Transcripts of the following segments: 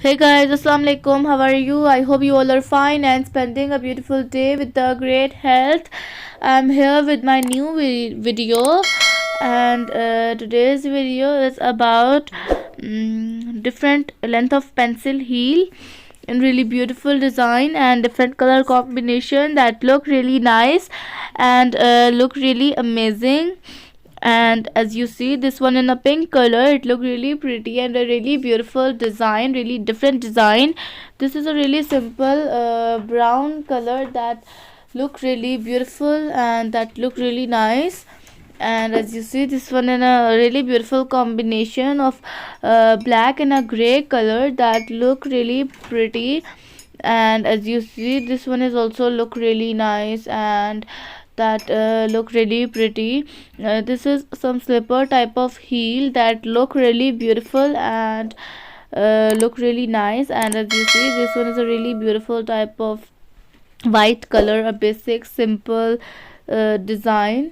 Hey guys, assalamu alaikum. How are you? I hope you all are fine and spending a beautiful day with the great health. I'm here with my new video, and today's video is about different length of pencil heel in really beautiful design and different color combination that look really nice and look really amazing. And as you see, this one in a pink color, it look really pretty and a really beautiful design, really different design. This is a really simple brown color that look really beautiful and that look really nice. And as you see, this one in a really beautiful combination of black and a gray color that look really pretty. And as you see, this one is also look really nice and that look really pretty. This is some slipper type of heel that look really beautiful and look really nice. And as you see, this one is a really beautiful type of white color, a basic simple design.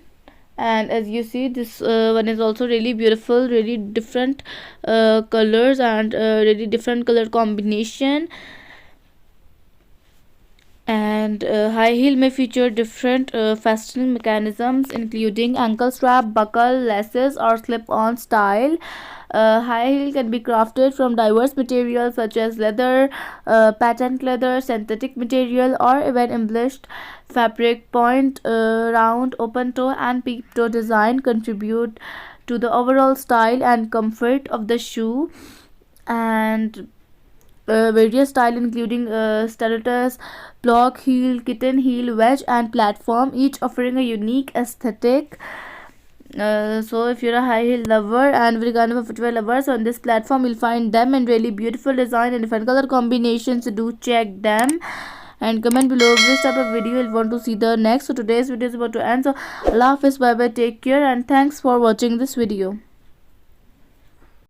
And as you see, this one is also really beautiful, really different colors and really different color combination. And high heel may feature different fastening mechanisms including ankle strap, buckle, laces or slip-on style. High heel can be crafted from diverse materials such as leather, patent leather, synthetic material or even embellished fabric. Point, round, open toe and peep toe design contribute to the overall style and comfort of the shoe. And various style including stilettos, block heel, kitten heel, wedge and platform, each offering a unique aesthetic. So if you're a high heel lover and very kind of a footwear lover, so on this platform you'll find them in really beautiful design and different color combinations. So do check them and comment below which type of video you'll want to see the next. So today's video is about to end, so Allah Hafiz, bye bye, take care and thanks for watching this video.